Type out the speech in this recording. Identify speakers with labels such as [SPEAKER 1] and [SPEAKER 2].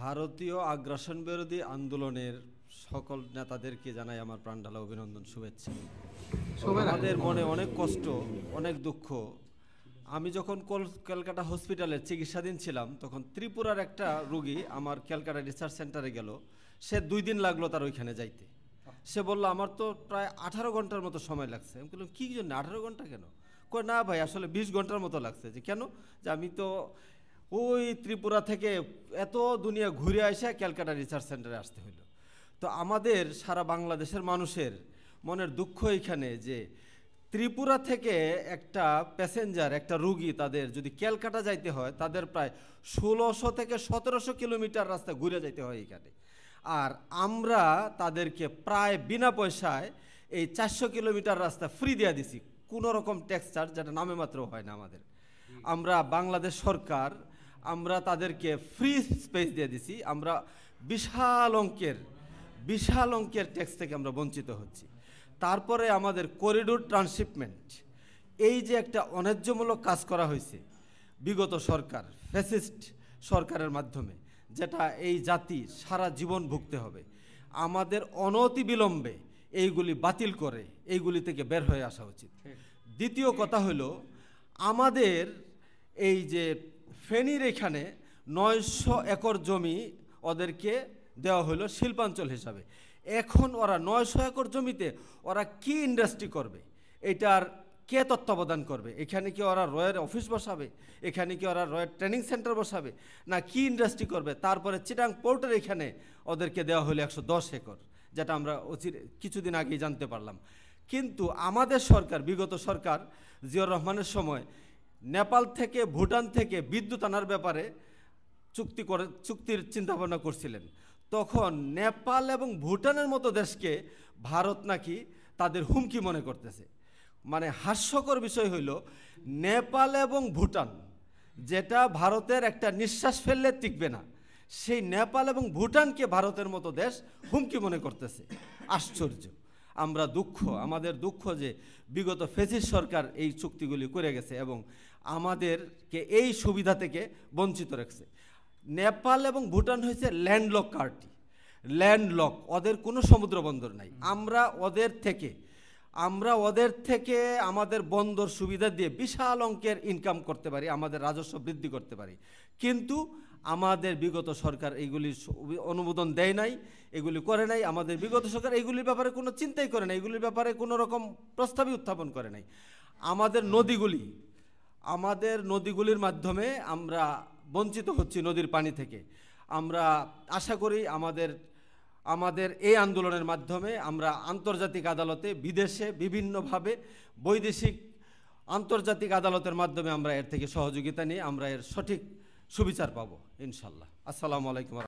[SPEAKER 1] ভারতীয় আগ্রাসন বিরোধী আন্দোলনের সকল নেতাদেরকে জানাই আমার প্রাণঢালা অভিনন্দন, শুভেচ্ছা। আমাদের মনে অনেক কষ্ট, অনেক দুঃখ। আমি যখন ক্যালকাটা হসপিটালে চিকিৎসাধীন ছিলাম, তখন ত্রিপুরার একটা রুগী আমার ক্যালকাটা রিসার্চ সেন্টারে গেল। সে 2 দিন লাগলো তার ওইখানে যাইতে। সে বলল আমার তো প্রায় 18 ঘন্টার মতো সময় লাগছে। আমি বললাম কী জন্য 18 ঘন্টা কেন? কই না ভাই, আসলে 20 ঘন্টার মতো লাগছে। যে কেন? যে আমি তো ওই ত্রিপুরা থেকে এত দুনিয়া ঘুরে এসে ক্যালকাটা রিসার্চ সেন্টারে আসতে হইল। তো আমাদের সারা বাংলাদেশের মানুষের মনের দুঃখ এইখানে যে ত্রিপুরা থেকে একটা প্যাসেঞ্জার, একটা রুগী, তাদের যদি ক্যালকাটা যাইতে হয় তাদের প্রায় 1600 থেকে 1700 কিলোমিটার রাস্তা ঘুরে যাইতে হয় এইখানে। আর আমরা তাদেরকে প্রায় বিনা পয়সায় এই 400 কিলোমিটার রাস্তা ফ্রি দিয়ে দিছি, কোনো রকম ট্যাক্স চার্জ, যেটা নামে মাত্র হয় না আমাদের। আমরা বাংলাদেশ সরকার, আমরা তাদেরকে ফ্রি স্পেস দিয়ে দিছি। আমরা বিশাল অঙ্কের ট্যাক্স থেকে আমরা বঞ্চিত হচ্ছি। তারপরে আমাদের করিডোর ট্রান্সশিপমেন্ট, এই যে একটা অন্যায্যমূলক কাজ করা হয়েছে বিগত সরকার, ফ্যাসিস্ট সরকারের মাধ্যমে, যেটা এই জাতি সারা জীবন ভুগতে হবে। আমাদের অনতি বিলম্বে এইগুলি বাতিল করে এইগুলি থেকে বের হয়ে আসা উচিত। দ্বিতীয় কথা হলো, আমাদের এই যে ফেনীর এখানে 900 একর জমি ওদেরকে দেওয়া হলো শিল্পাঞ্চল হিসাবে। এখন ওরা 900 একর জমিতে ওরা কি ইন্ডাস্ট্রি করবে? এটার কে তত্ত্বাবধান করবে? এখানে কি ওরা রয়ের অফিস বসাবে? এখানে কি ওরা রয়ের ট্রেনিং সেন্টার বসাবে? না কি ইন্ডাস্ট্রি করবে? তারপরে চিটাং পোর্টের এখানে ওদেরকে দেওয়া হলো 110 একর, যেটা আমরা কিছুদিন আগেই জানতে পারলাম। কিন্তু আমাদের সরকার, বিগত সরকার জিয়াউর রহমানের সময় নেপাল থেকে, ভুটান থেকে বিদ্যুৎ আনার ব্যাপারে চুক্তির চিন্তাভাবনা করছিলেন। তখন নেপাল এবং ভুটানের মতো দেশকে ভারত নাকি তাদের হুমকি মনে করতেছে। মানে হাস্যকর বিষয় হইল, নেপাল এবং ভুটান, যেটা ভারতের একটা নিঃশ্বাস ফেললে টিকবে না, সেই নেপাল এবং ভুটানকে ভারতের মতো দেশ হুমকি মনে করতেছে। আশ্চর্য। আমাদের দুঃখ যে বিগত ফ্যাসিস্ট সরকার এই চুক্তিগুলি করে গেছে এবং আমাদেরকে এই সুবিধা থেকে বঞ্চিত রাখছে। নেপাল এবং ভুটান হয়েছে ল্যান্ডলক কান্ট্রি, ল্যান্ডলক, ওদের কোনো সমুদ্র বন্দর নাই। আমরা ওদের থেকে আমাদের বন্দর সুবিধা দিয়ে বিশাল অঙ্কের ইনকাম করতে পারি, আমাদের রাজস্ব বৃদ্ধি করতে পারি। কিন্তু আমাদের বিগত সরকার এইগুলি অনুমোদন দেয় নাই, এগুলি করে নাই। আমাদের বিগত সরকার এইগুলির ব্যাপারে কোনো চিন্তাই করে নাই, এগুলির ব্যাপারে কোনো রকম প্রস্তাবই উত্থাপন করে নাই। আমাদের নদীগুলির মাধ্যমে আমরা বঞ্চিত হচ্ছি, নদীর পানি থেকে। আমরা আশা করি আমাদের এই আন্দোলনের মাধ্যমে আমরা আন্তর্জাতিক আদালতে, বিদেশে বিভিন্নভাবে বৈদেশিক আন্তর্জাতিক আদালতের মাধ্যমে আমরা এর থেকে সহযোগিতা নিয়ে আমরা এর সঠিক সুবিচার পাবো ইনশাল্লাহ। আসসালামু আলাইকুম।